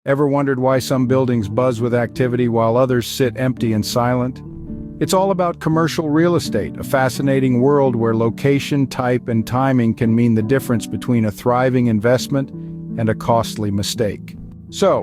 Ever wondered why some buildings buzz with activity while others sit empty and silent? It's all about commercial real estate, a fascinating world where location, type, and timing can mean the difference between a thriving investment and a costly mistake. So,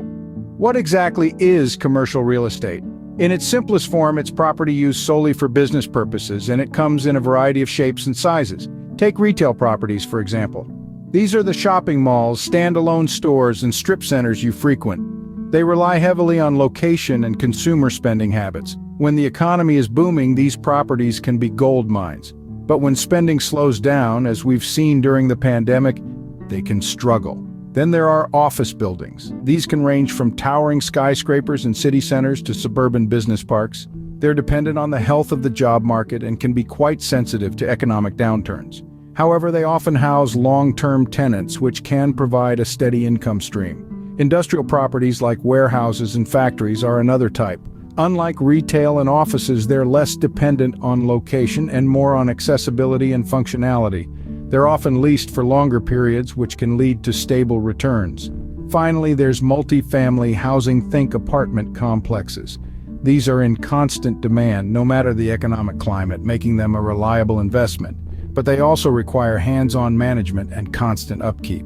what exactly is commercial real estate? In its simplest form, it's property used solely for business purposes, and it comes in a variety of shapes and sizes. Take retail properties, for example. These are the shopping malls, standalone stores, and strip centers you frequent. They rely heavily on location and consumer spending habits. When the economy is booming, these properties can be gold mines. But when spending slows down, as we've seen during the pandemic, they can struggle. Then there are office buildings. These can range from towering skyscrapers in city centers to suburban business parks. They're dependent on the health of the job market and can be quite sensitive to economic downturns. However, they often house long-term tenants, which can provide a steady income stream. Industrial properties like warehouses and factories are another type. Unlike retail and offices, they're less dependent on location and more on accessibility and functionality. They're often leased for longer periods, which can lead to stable returns. Finally, there's multi-family housing. Think apartment complexes. These are in constant demand, no matter the economic climate, making them a reliable investment. But they also require hands-on management and constant upkeep.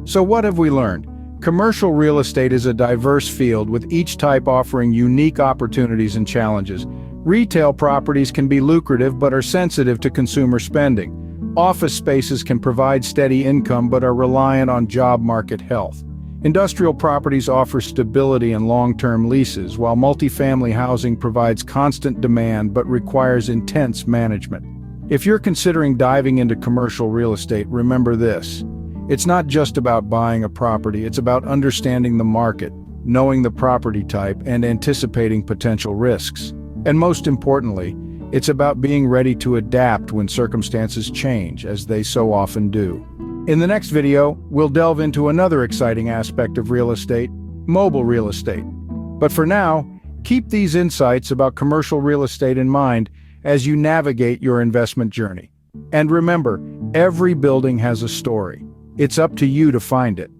So what have we learned? Commercial real estate is a diverse field, with each type offering unique opportunities and challenges. Retail properties can be lucrative but are sensitive to consumer spending. Office spaces can provide steady income but are reliant on job market health. Industrial properties offer stability and long-term leases, while multifamily housing provides constant demand but requires intense management. If you're considering diving into commercial real estate, remember this. It's not just about buying a property, it's about understanding the market, knowing the property type, and anticipating potential risks. And most importantly, it's about being ready to adapt when circumstances change, as they so often do. In the next video, we'll delve into another exciting aspect of real estate, mobile real estate. But for now, keep these insights about commercial real estate in mind as you navigate your investment journey. And remember, every building has a story. It's up to you to find it.